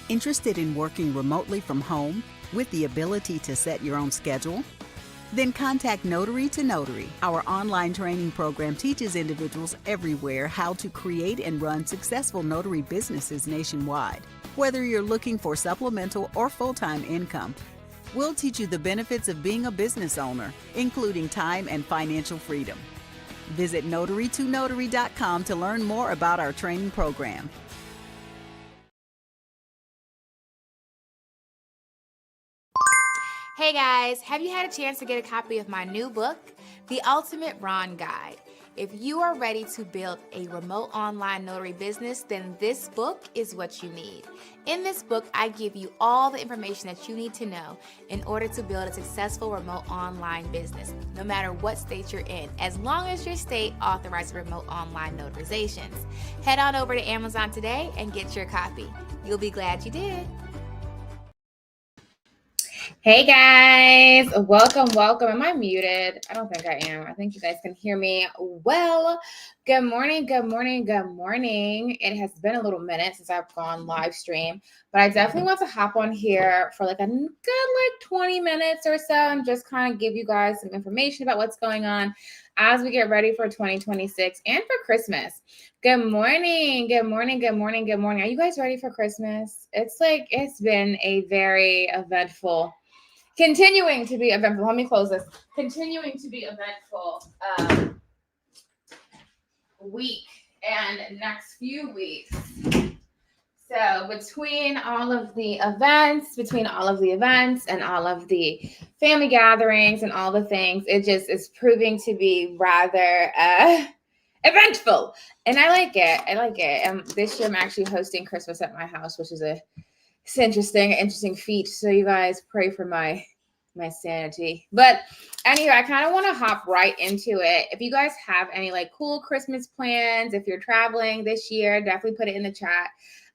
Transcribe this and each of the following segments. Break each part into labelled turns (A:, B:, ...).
A: Interested in working remotely from home with the ability to set your own schedule? Then contact Notary to Notary. Our online training program teaches individuals everywhere how to create and run successful notary businesses nationwide. Whether you're looking for supplemental or full-time income, we'll teach you the benefits of being a business owner, including time and financial freedom. Visit notarytonotary.com to learn more about our training program.
B: Hey guys, have you had a chance to get a copy of my new book, The Ultimate Ron Guide? If you are ready to build a remote online notary business, then this book is what you need. In this book, I give you all the information that you need to know in order to build a successful remote online business, no matter what state you're in, as long as your state authorizes remote online notarizations. Head on over to Amazon today and get your copy. You'll be glad you did. Hey guys, welcome. Am I muted? I don't think I am. I think you guys can hear me well. Good morning. It has been a little minute since I've gone live stream, but I definitely want to hop on here for like a good 20 minutes or so and just kind of give you guys some information about what's going on as we get ready for 2026 and for Christmas. Good morning. Are you guys ready for Christmas? It's been a very eventful, continuing to be eventful. Let me close this. Continuing to be eventful week and next few weeks. So between all of the events and all of the family gatherings and all the things, it just is proving to be rather eventful. And I like it. This year I'm actually hosting Christmas at my house, which is it's interesting feat. So you guys pray for my sanity. But anyway, I kind of want to hop right into it. If you guys have any like cool Christmas plans, if you're traveling this year, definitely put it in the chat.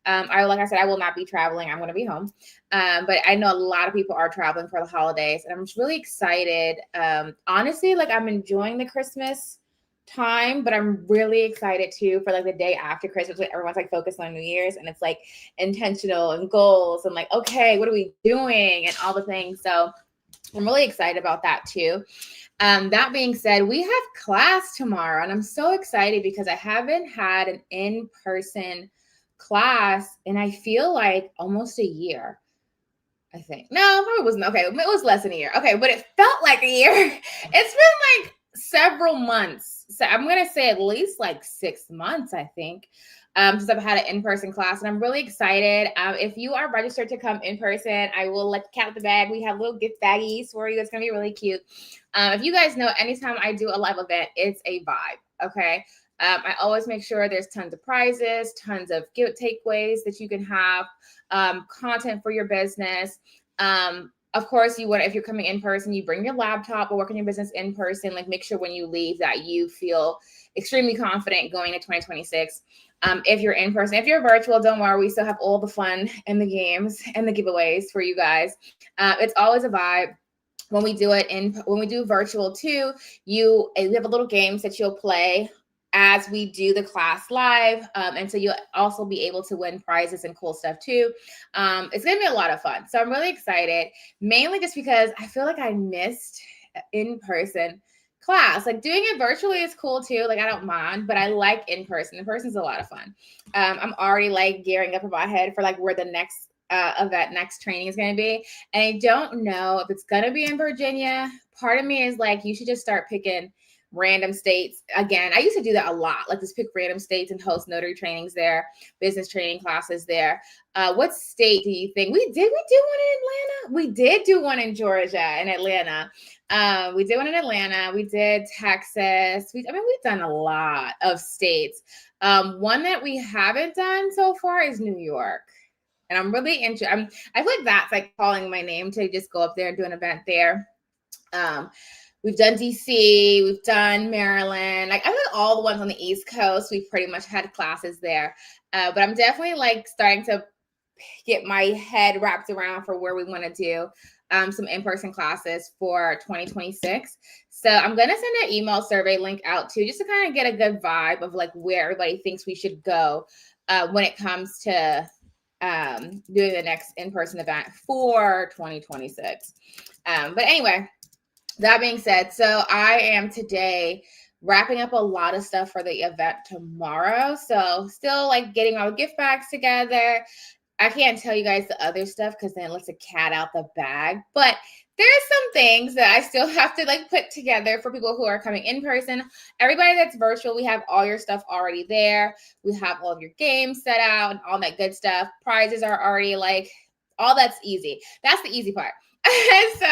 B: Like I said, I will not be traveling. I'm going to be home. But I know a lot of people are traveling for the holidays, and I'm just really excited. Honestly, like I'm enjoying the Christmas time, but I'm really excited too for like the day after Christmas when everyone's like focused on New Year's and it's like intentional and goals and like, okay, what are we doing and all the things. So I'm really excited about that too. That being said, we have class tomorrow and I'm so excited because I haven't had an in-person class in I feel like almost a year. I think. No, probably wasn't. Okay, it was less than a year. Okay, but it felt like a year. It's been like several months. So I'm going to say at least like 6 months, I think, since I've had an in-person class. And I'm really excited. If you are registered to come in person, I will let the cat out of the bag. We have little gift baggies for you. It's going to be really cute. If you guys know, anytime I do a live event, it's a vibe, okay? I always make sure there's tons of prizes, tons of takeaways that you can have, content for your business. Of course, if you're coming in person, you bring your laptop or work on your business in person. Like make sure when you leave that you feel extremely confident going to 2026. If you're in person, if you're virtual, don't worry. We still have all the fun and the games and the giveaways for you guys. It's always a vibe. When we do virtual too, we have a little games that you'll play as we do the class live. And so you'll also be able to win prizes and cool stuff too. It's going to be a lot of fun. So I'm really excited, mainly just because I feel like I missed in-person class. Like doing it virtually is cool too. Like I don't mind, but I like in-person. In-person is a lot of fun. I'm already like gearing up in my head for like where the next next training is going to be. And I don't know if it's going to be in Virginia. Part of me is like, you should just start picking random states. Again, I used to do that a lot, like just pick random states and host notary trainings there, business training classes there. What state do you think? We do one in Atlanta. We did do one in Georgia and Atlanta. We did one in Atlanta. We did Texas. We've done a lot of states. One that we haven't done so far is New York. And I'm really interested. I feel like that's like calling my name to just go up there and do an event there. We've done DC, we've done Maryland. Like I think all the ones on the East Coast, we've pretty much had classes there. But I'm definitely like starting to get my head wrapped around for where we want to do some in-person classes for 2026. So I'm going to send an email survey link out too, just to kind of get a good vibe of like where everybody thinks we should go when it comes to doing the next in-person event for 2026. But anyway, that being said, so I am today wrapping up a lot of stuff for the event tomorrow. So still like getting all the gift bags together. I can't tell you guys the other stuff because then it lets a cat out the bag. But there's some things that I still have to like put together for people who are coming in person. Everybody that's virtual, we have all your stuff already there. We have all of your games set out and all that good stuff. Prizes are already like, all that's easy. That's the easy part. So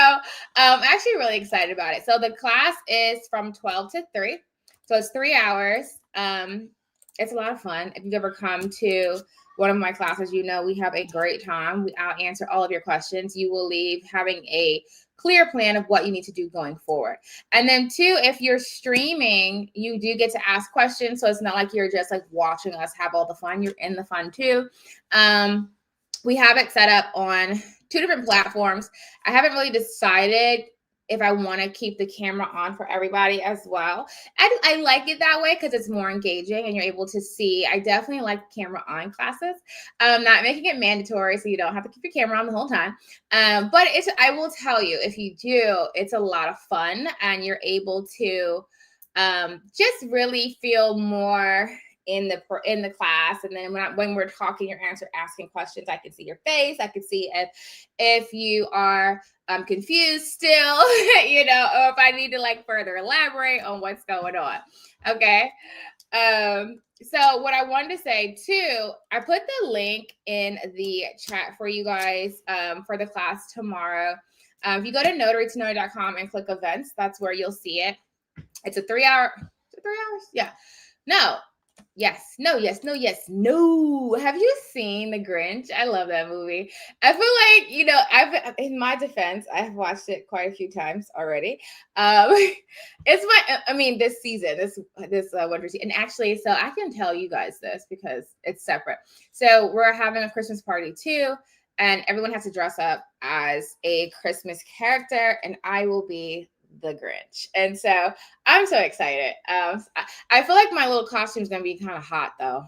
B: I'm actually really excited about it. So the class is from 12 to 3. So it's 3 hours. It's a lot of fun. If you've ever come to one of my classes, you know we have a great time. I'll answer all of your questions. You will leave having a clear plan of what you need to do going forward. And then 2, if you're streaming, you do get to ask questions. So it's not like you're just like watching us have all the fun. You're in the fun too. We have it set up on 2 different platforms. I haven't really decided if I want to keep the camera on for everybody as well. I like it that way because it's more engaging and you're able to see. I definitely like camera on classes. Not making it mandatory so you don't have to keep your camera on the whole time. But I will tell you, if you do, it's a lot of fun and you're able to just really feel more in the class. And then when we're talking, you're asking questions, I can see your face. I can see if you are confused still, you know, or if I need to like further elaborate on what's going on. Okay. So what I wanted to say too, I put the link in the chat for you guys for the class tomorrow. If you go to notarytonotary.com and click events, that's where you'll see it. It's a 3 hour, 3 hours? Yeah. No. Yes. No. Yes. No. Yes. No. Have you seen The Grinch? I love that movie. I feel like, you know, in my defense, I've watched it quite a few times already. This season, this winter season. And actually, so I can tell you guys this because it's separate. So we're having a Christmas party too, and everyone has to dress up as a Christmas character, and I will be the Grinch. And so I'm so excited. I feel like my little costume is going to be kind of hot though.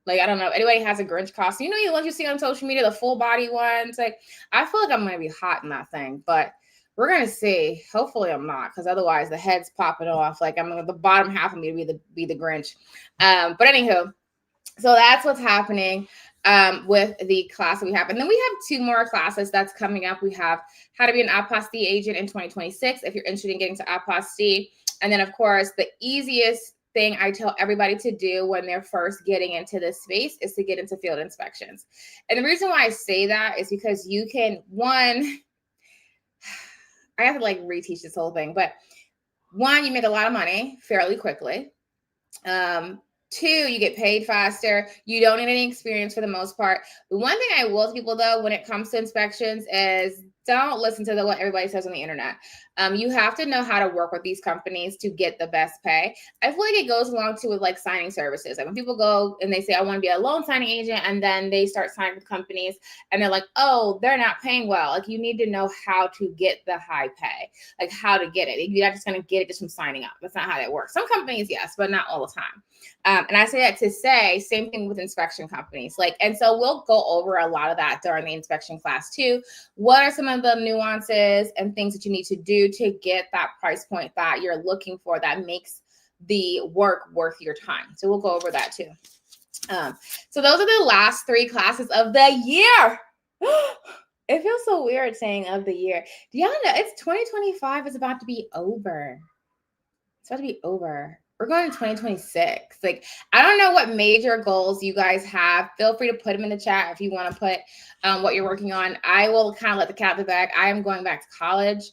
B: Like, I don't know. Anybody has a Grinch costume? You know, the ones you see on social media, the full body ones. Like, I feel like I'm going to be hot in that thing, but we're going to see. Hopefully I'm not, because otherwise the head's popping off. Like, the bottom half of me to be the Grinch. But anywho, so that's what's happening with the class that we have. And then we have 2 more classes that's coming up. We have how to be an Apostille agent in 2026, if you're interested in getting to Apostille. And then, of course, the easiest thing I tell everybody to do when they're first getting into this space is to get into field inspections. And the reason why I say that is because you can, I have to like reteach this whole thing, but 1, you make a lot of money fairly quickly. 2, you get paid faster. You don't need any experience for the most part. The one thing I will tell people though, when it comes to inspections, is don't listen to what everybody says on the internet. You have to know how to work with these companies to get the best pay. I feel like it goes along too with like signing services. Like when people go and they say, I want to be a loan signing agent, and then they start signing with companies and they're like, oh, they're not paying well. Like you need to know how to get the high pay, like how to get it. You're not just going to get it just from signing up. That's not how that works. Some companies, yes, but not all the time. And I say that to say, same thing with inspection companies. And so we'll go over a lot of that during the inspection class too. What are some of the nuances and things that you need to do to get that price point that you're looking for that makes the work worth your time? So we'll go over that too. So those are the last 3 classes of the year. It feels so weird saying of the year. Do y'all know it's 2025 is about to be over? It's about to be over. We're going to 2026. Like, I don't know what major goals you guys have. Feel free to put them in the chat if you want to put what you're working on. I will kind of let the cat out the bag. I am going back to college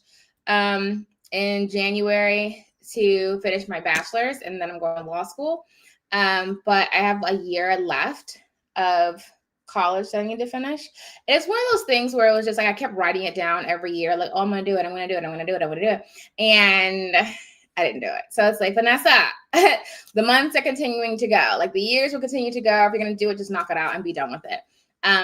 B: in January to finish my bachelor's, and then I'm going to law school. But I have a year left of college that I need to finish. And it's one of those things where it was just like I kept writing it down every year, like, oh, I'm going to do it. I'm going to do it. I'm going to do it. I'm going to do it. And I didn't do it. So it's like, Vanessa, the months are continuing to go. Like the years will continue to go. If you're going to do it, just knock it out and be done with it.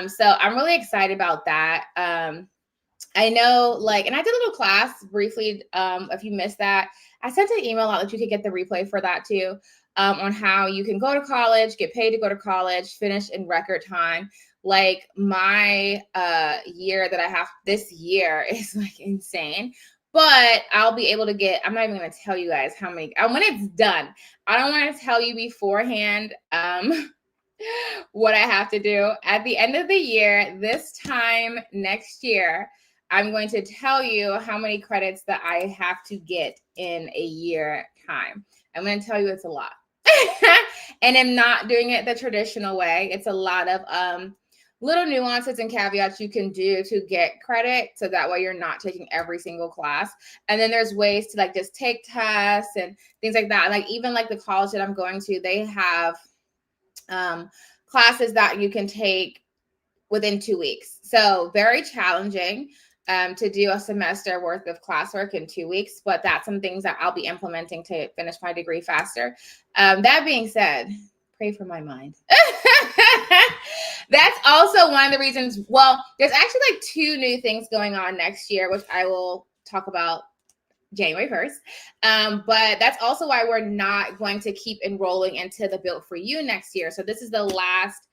B: So I'm really excited about that. I know, and I did a little class briefly. If you missed that, I sent an email out that you could get the replay for that too, on how you can go to college, get paid to go to college, finish in record time. Like my year that I have this year is like insane. But I'll be able to get, I'm not even going to tell you guys how many, when it's done, I don't want to tell you beforehand what I have to do. At the end of the year, this time next year, I'm going to tell you how many credits that I have to get in a year time. I'm going to tell you it's a lot. And I'm not doing it the traditional way. It's a lot of little nuances and caveats you can do to get credit, so that way you're not taking every single class. And then there's ways to like just take tests and things like that. Like even like the college that I'm going to, they have classes that you can take within 2 weeks. So very challenging to do a semester worth of classwork in 2 weeks, but that's some things that I'll be implementing to finish my degree faster. That being said, pray for my mind. That's also one of the reasons. Well, there's actually like 2 new things going on next year, which I will talk about January 1st. But that's also why we're not going to keep enrolling into the Built for You next year. So this is the last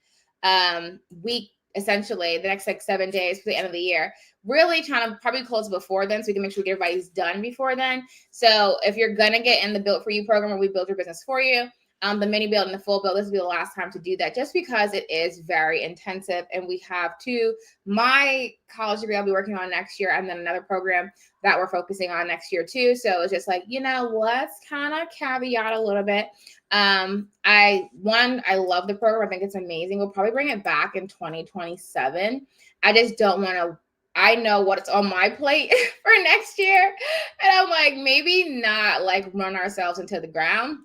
B: week, essentially, the next like 7 days for the end of the year. Really trying to probably close before then so we can make sure everybody's done before then. So if you're going to get in the Built for You program where we build your business for you, the mini build and the full build, this will be the last time to do that, just because it is very intensive. And we have my college degree I'll be working on next year, and then another program that we're focusing on next year too. So it's just like, let's kind of caveat a little bit. I love the program. I think it's amazing. We'll probably bring it back in 2027. I just don't want to, I know what's on my plate for next year. And I'm like, maybe not like run ourselves into the ground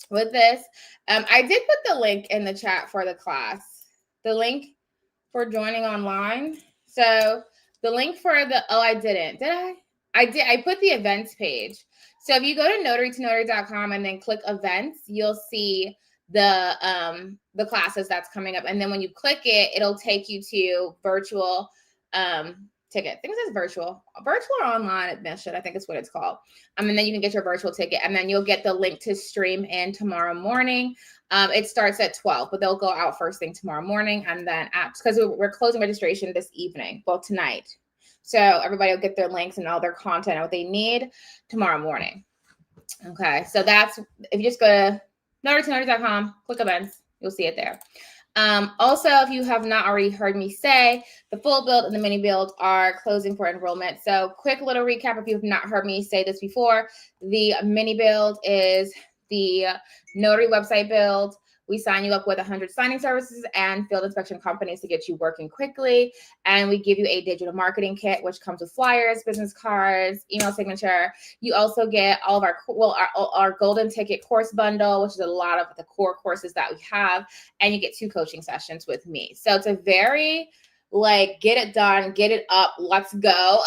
B: with this. I did put the link in the chat for the class, the link for joining online. So the link for I didn't, did I? I did. I put the events page. So if you go to notarytonotary.com and then click events, you'll see the classes that's coming up. And then when you click it, it'll take you to virtual ticket. I think it says virtual or online admission. I think it's what it's called. And then you can get your virtual ticket, and then you'll get the link to stream in tomorrow morning. It starts at 12, but they'll go out first thing tomorrow morning. And then because we're closing registration this evening, well, tonight. So everybody will get their links and all their content and what they need tomorrow morning. Okay. So that's, if you just go to notarytonotary.com, click events, you'll see it there. Also, if you have not already heard me say, the full build and the mini build are closing for enrollment. So quick little recap, if you've not heard me say this before, the mini build is the notary website build. We sign you up with 100 signing services and field inspection companies to get you working quickly. And we give you a digital marketing kit, which comes with flyers, business cards, email signature. You also get all of our golden ticket course bundle, which is a lot of the core courses that we have. And you get 2 coaching sessions with me. So it's a very like, get it done, get it up, let's go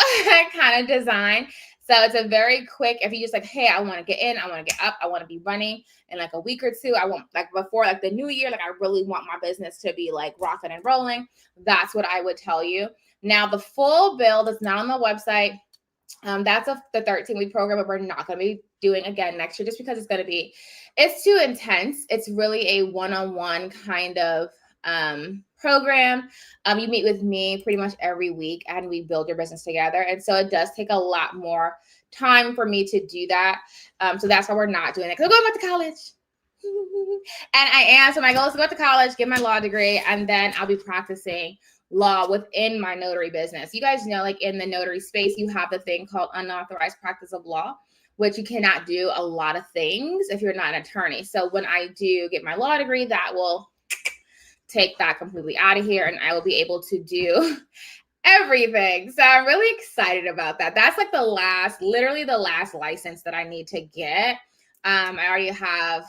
B: kind of design. So it's a very quick, if you just like, hey, I want to get in, I want to get up, I want to be running in like a week or 2. I want like before like the new year, like I really want my business to be like rocking and rolling. That's what I would tell you. Now the full build is not on the website. That's the 13-week program, but we're not going to be doing again next year just because it's too intense. It's really a one-on-one kind of program. You meet with me pretty much every week and we build your business together. And so it does take a lot more time for me to do that. So that's why we're not doing it. Because I'm going back to college. And I am. So my goal is to go to college, get my law degree, and then I'll be practicing law within my notary business. You guys know, like in the notary space, you have the thing called unauthorized practice of law, which you cannot do a lot of things if you're not an attorney. So when I do get my law degree, that will take that completely out of here and I will be able to do everything. So I'm really excited about that. That's like literally the last license that I need to get. I already have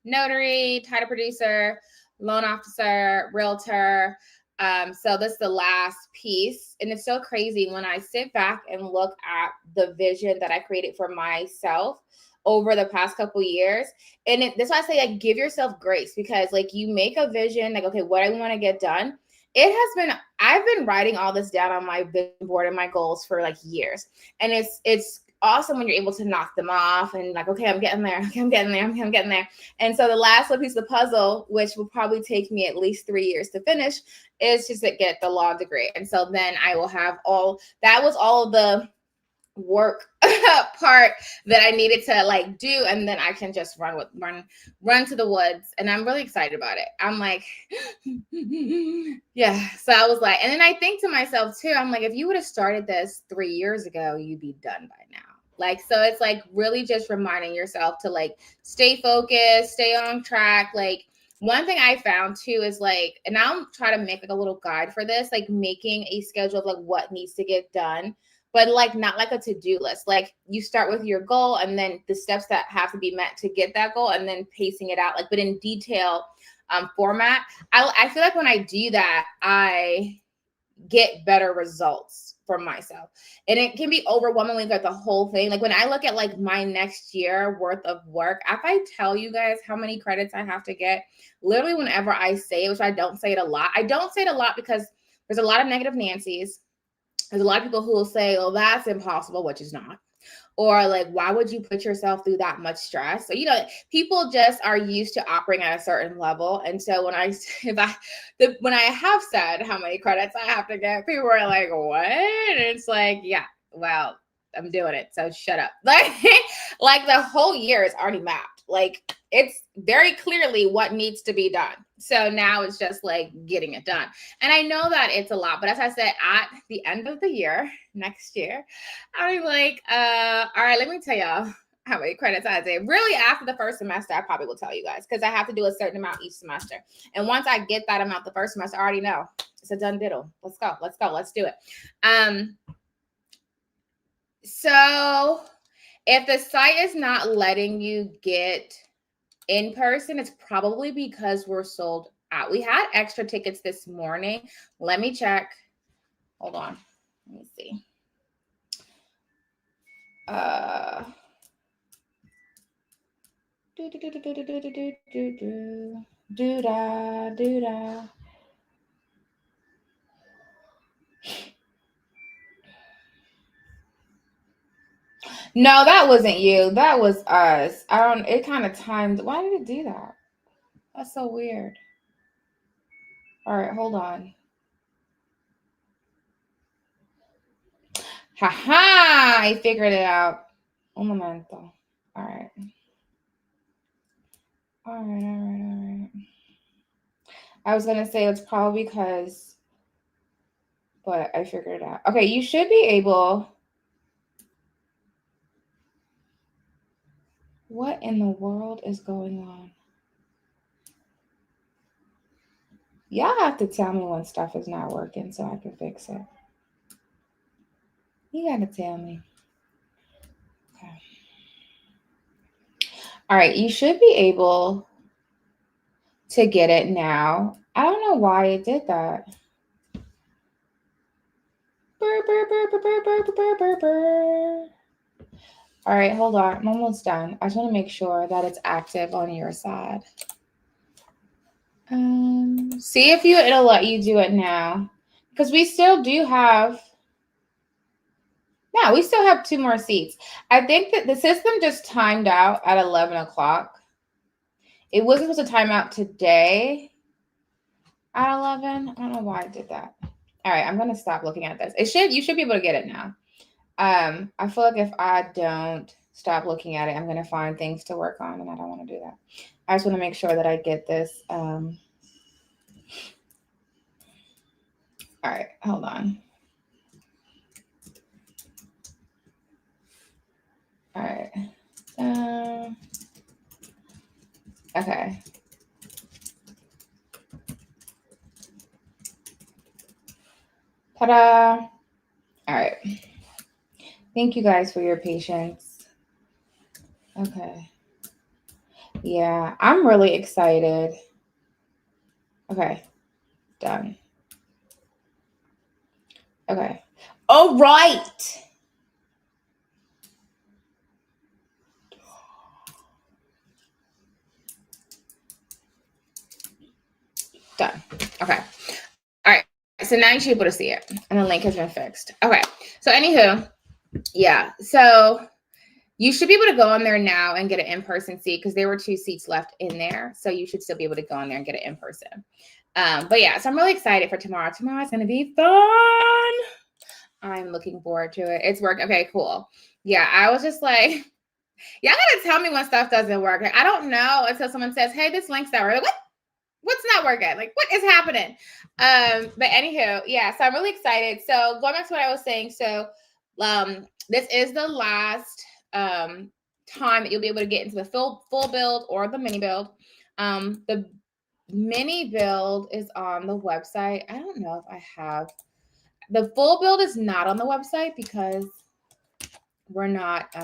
B: notary, title producer, loan officer, realtor. So this is the last piece. And it's so crazy when I sit back and look at the vision that I created for myself over the past couple years. And that's why I say, like, give yourself grace, because like you make a vision, like, okay, what I want to get done. I've been writing all this down on my vision board and my goals for like years. And it's awesome when you're able to knock them off and like, okay, I'm getting there. Okay, I'm getting there. Okay, I'm getting there. And so the last little piece of the puzzle, which will probably take me at least 3 years to finish, is just to get the law degree. And so then I will have that was all of the work part that I needed to like do, and then I can just run to the woods, and I'm really excited about it. I'm like, yeah. So I was like, and then I think to myself too, I'm like, if you would have started this 3 years ago, you'd be done by now. Like, so it's like really just reminding yourself to like stay focused, stay on track. Like, one thing I found too is like, and I'll try to make like a little guide for this, like making a schedule of like what needs to get done, but like not like a to-do list. Like you start with your goal and then the steps that have to be met to get that goal, and then pacing it out, like, but in detail format. I feel like when I do that, I get better results for myself. And it can be overwhelmingly like the whole thing. Like when I look at like my next year worth of work, if I tell you guys how many credits I have to get, literally whenever I say it, which I don't say it a lot. I don't say it a lot because there's a lot of negative Nancy's. There's a lot of people who will say, oh, that's impossible, which is not. Or like, why would you put yourself through that much stress? So, people just are used to operating at a certain level. And so when I have said how many credits I have to get, people are like, what? And it's like, yeah, well, I'm doing it. So shut up. Like the whole year is already mapped. Like it's very clearly what needs to be done. So now it's just like getting it done. And I know that it's a lot, but as I said, at the end of the year, next year, I'm like, all right, let me tell y'all how many credits I did. Really, after the first semester, I probably will tell you guys, because I have to do a certain amount each semester. And once I get that amount the first semester, I already know it's a done diddle. Let's go. Let's do it. So if the site is not letting you get in person, it's probably because we're sold out. We had extra tickets this morning. Let me check. Hold on. Let me see. No, that wasn't you. That was us. It kind of timed. Why did it do that? That's so weird. All right, hold on. Haha, I figured it out. Un momento. All right. I was going to say it's probably because, but I figured it out. Okay, you should be able. What in the world is going on? Y'all have to tell me when stuff is not working so I can fix it. You got to tell me. Okay. All right, you should be able to get it now. I don't know why it did that. All right, hold on. I'm almost done. I just want to make sure that it's active on your side. See if it'll let you do it now, because we still do have. Yeah, we still have 2 more seats. I think that the system just timed out at 11 o'clock. It wasn't supposed to time out today at 11. I don't know why I did that. All right, I'm going to stop looking at this. You should be able to get it now. I feel like if I don't stop looking at it, I'm going to find things to work on, and I don't want to do that. I just want to make sure that I get this. All right, hold on. All right. Okay. Ta-da. All right. Thank you guys for your patience. Okay. Yeah, I'm really excited. Okay. Done. Okay. All right. Done. Okay. All right. So now you should be able to see it. And the link has been fixed. Okay. So anywho, yeah. So You should be able to go on there now and get an in-person seat because there were 2 seats left in there. So you should still be able to go on there and get it in person. But yeah, so I'm really excited for tomorrow. Tomorrow's going to be fun. I'm looking forward to it. It's working. Okay, cool. Yeah, I was just like, y'all gotta tell me when stuff doesn't work. Like, I don't know until someone says, hey, this link's not working. Like, what's not working? Like, what is happening? But anywho, yeah, so I'm really excited. So going back to what I was saying, so this is the last time that you'll be able to get into the full build or the mini build. The mini build is on the website. I don't know if I have. The full build is not on the website because we're not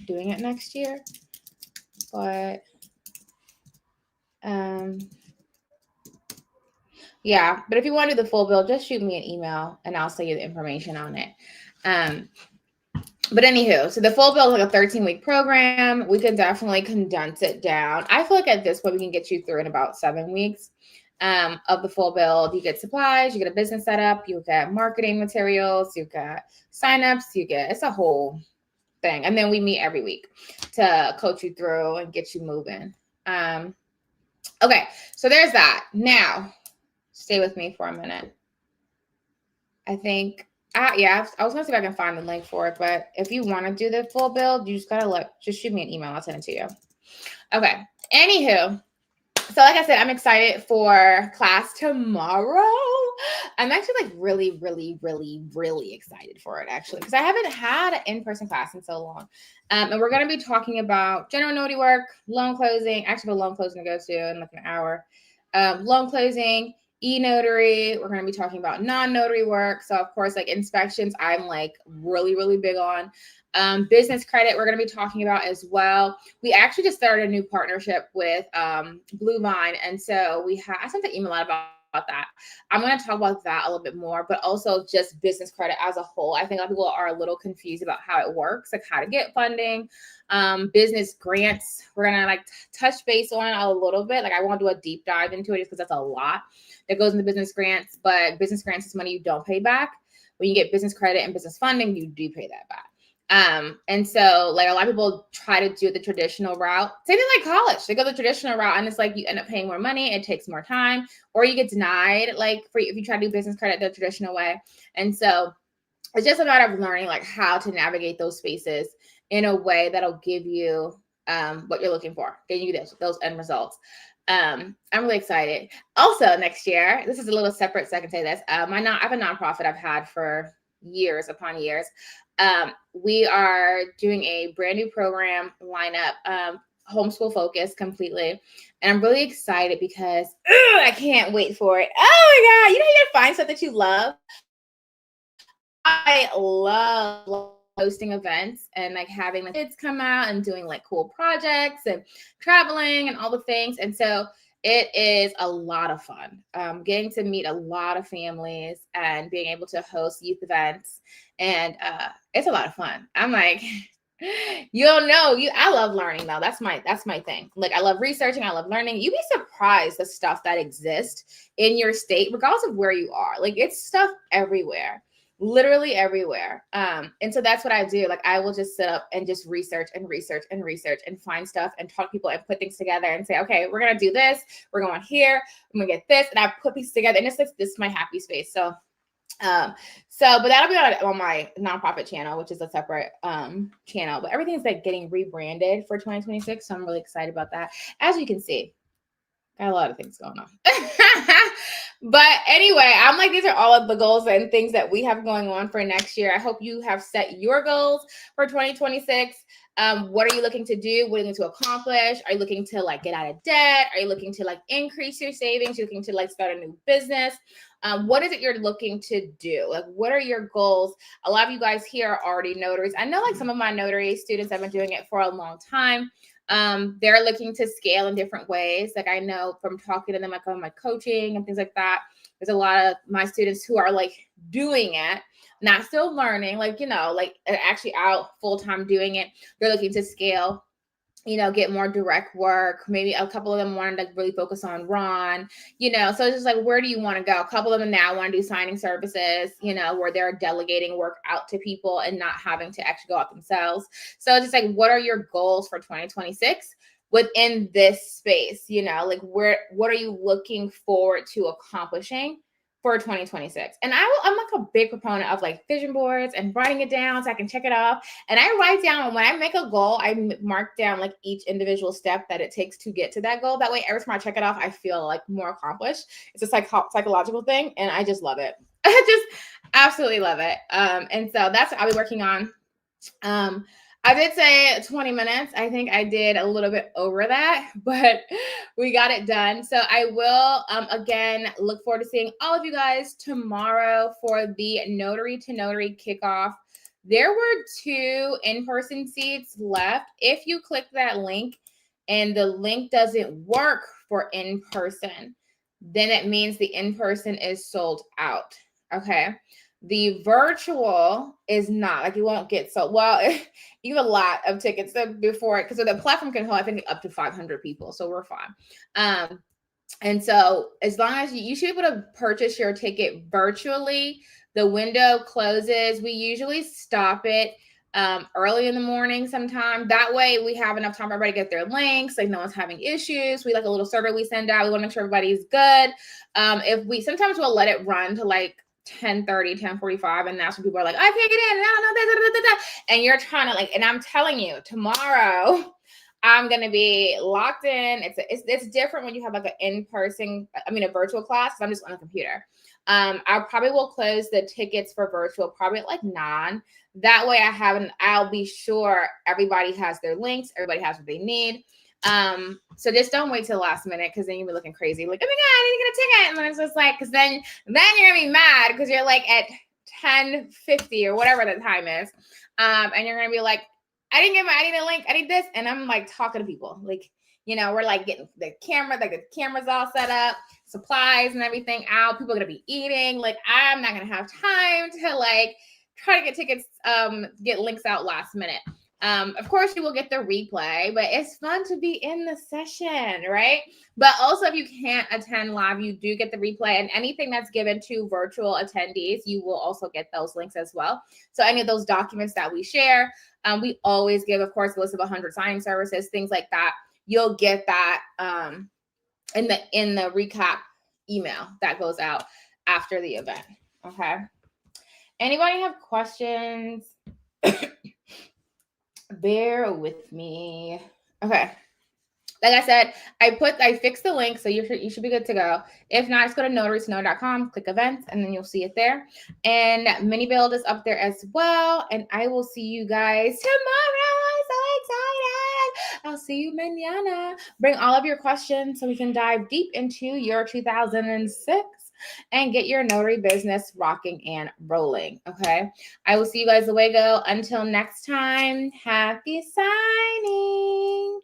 B: doing it next year. But yeah, but if you want to do the full build, just shoot me an email and I'll send you the information on it. But anywho, so the full build is like a 13-week program. We can definitely condense it down. I feel like at this point, we can get you through in about 7 weeks of the full build. You get supplies, you get a business setup, you get marketing materials, you get signups, it's a whole thing. And then we meet every week to coach you through and get you moving. Okay, so there's that. Now, stay with me for a minute. I think, yeah, I was gonna see if I can find the link for it, but if you want to do the full build, you just gotta just shoot me an email. I'll send it to you. Okay, anywho, so like I said, I'm excited for class tomorrow. I'm actually like really, really, really, really excited for it actually, because I haven't had an in-person class in so long. And we're going to be talking about general notary work, loan closing, actually the loan closing to go to in like an hour, loan closing, e-notary. We're going to be talking about non-notary work. So of course, like inspections, I'm like really, really big on. Business credit, we're going to be talking about as well. We actually just started a new partnership with Blue Vine. And so I sent an email out about that. I'm going to talk about that a little bit more, but also just business credit as a whole. I think a lot of people are a little confused about how it works, like how to get funding, business grants. We're going to like touch base on it a little bit. Like I won't do a deep dive into it just because that's a lot that goes into business grants, but business grants is money you don't pay back. When you get business credit and business funding, you do pay that back. And so like a lot of people try to do the traditional route. Same thing like college. They go the traditional route and it's like you end up paying more money. It takes more time, or you get denied like if you try to do business credit the traditional way. And so it's just a matter of learning like how to navigate those spaces in a way that'll give you what you're looking for, getting you those end results. I'm really excited. Also next year, this is a little separate, so I can say this. I have a nonprofit I've had for years upon years. We are doing a brand new program lineup, homeschool focus completely. And I'm really excited because I can't wait for it. Oh my God. You know, you gotta find something that you love. I love hosting events and like having the kids come out and doing like cool projects and traveling and all the things. And so it is a lot of fun, getting to meet a lot of families and being able to host youth events. And it's a lot of fun. I'm like, you don't know, I love learning though. That's my thing. Like I love researching. I love learning. You'd be surprised the stuff that exists in your state, regardless of where you are. Like it's stuff everywhere. Literally everywhere. And so that's what I do. Like I will just sit up and just research and find stuff and talk to people and put things together and say, okay, we're going to do this. We're going here. I'm going to get this. And I put pieces together and this is my happy space. So, but that'll be on my nonprofit channel, which is a separate channel, but everything's like getting rebranded for 2026. So I'm really excited about that. As you can see, got a lot of things going on. But anyway, I'm like, these are all of the goals and things that we have going on for next year. I hope you have set your goals for 2026. What are you looking to do? What are you looking to accomplish? Are you looking to like get out of debt? Are you looking to like increase your savings? You're looking to like start a new business? What is it you're looking to do? Like, what are your goals? A lot of you guys here are already notaries. I know like some of my notary students have been doing it for a long time. They're looking to scale in different ways. Like I know from talking to them, like on my coaching and things like that, there's a lot of my students who are like doing it, not still learning, like, you know, like actually out full-time doing it. They're looking to scale. get more direct work. Maybe a couple of them wanted to really focus on Ron, so it's just like, where do you want to go? A couple of them now want to do signing services, where they're delegating work out to people and not having to actually go out themselves. So it's just like, what are your goals for 2026 within this space? Like what are you looking forward to accomplishing for 2026? And I'm like a big proponent of like vision boards and writing it down so I can check it off. And I write down, when I make a goal, I mark down like each individual step that it takes to get to that goal. That way, every time I check it off, I feel like more accomplished. It's a psychological thing, and I just love it. I just absolutely love it. And so that's what I'll be working on. I did say 20 minutes. I think I did a little bit over that, but we got it done. So I will, again, look forward to seeing all of you guys tomorrow for the Notary to Notary Kickoff. There were 2 in-person seats left. If you click that link and the link doesn't work for in-person, then it means the in-person is sold out, okay? The virtual is not, like, it won't get sold. Well, you have a lot of tickets before it, because the platform can hold, I think, up to 500 people, so we're fine. And so as long as you should be able to purchase your ticket virtually, the window closes. We usually stop it early in the morning sometime. That way we have enough time for everybody to get their links, like no one's having issues. We like a little survey we send out. We want to make sure everybody's good. Sometimes we'll let it run to like 10:30, 10:45, and that's when people are like, I can't get in, I don't know, and you're trying to and I'm telling you, tomorrow I'm gonna be locked in. It's different when you have like a virtual class. I'm just on a computer. I probably will close the tickets for virtual probably at like 9. That way I'll be sure everybody has their links, everybody has what they need. So just don't wait till the last minute, because then you'll be looking crazy, like, oh my God, I didn't get a ticket. And then it's just like, because then you're gonna be mad because you're like at 10:50 or whatever the time is. And you're gonna be like, I need a link, I need this. And I'm like talking to people, like, we're like getting the camera's all set up, supplies and everything out. People are gonna be eating. Like, I'm not gonna have time to like try to get tickets, get links out last minute. Of course, you will get the replay, but it's fun to be in the session, right? But also, if you can't attend live, you do get the replay, and anything that's given to virtual attendees, you will also get those links as well. So any of those documents that we share, we always give, of course, a list of 100 signing services, things like that. You'll get that in the recap email that goes out after the event. Okay. Anybody have questions? Bear with me. Okay. Like I said, I fixed the link, so you should be good to go. If not, just go to notarytoknow.com, click events, and then you'll see it there. And mini build is up there as well. And I will see you guys tomorrow. I'm so excited. I'll see you mañana. Bring all of your questions so we can dive deep into your 2006 and get your notary business rocking and rolling. Okay. I will see you guys away-go. Until next time, happy signing.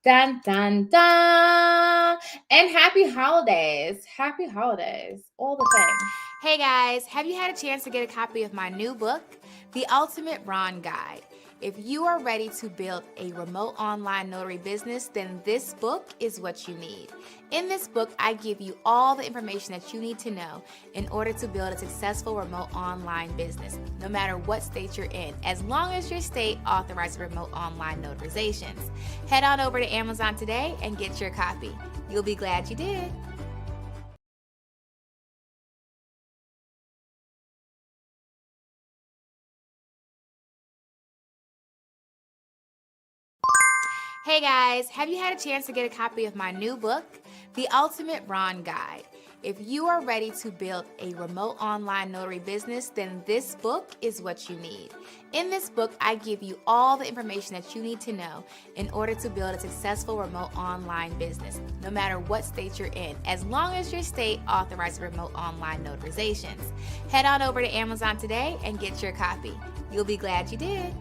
B: Dun, dun, dun. And happy holidays. Happy holidays. All the things. Hey guys, have you had a chance to get a copy of my new book, The Ultimate Ron Guide? If you are ready to build a remote online notary business, then this book is what you need. In this book, I give you all the information that you need to know in order to build a successful remote online business, no matter what state you're in, as long as your state authorizes remote online notarizations. Head on over to Amazon today and get your copy. You'll be glad you did. Hey guys, have you had a chance to get a copy of my new book, The Ultimate Ron Guide? If you are ready to build a remote online notary business, then this book is what you need. In this book, I give you all the information that you need to know in order to build a successful remote online business, no matter what state you're in, as long as your state authorizes remote online notarizations. Head on over to Amazon today and get your copy. You'll be glad you did.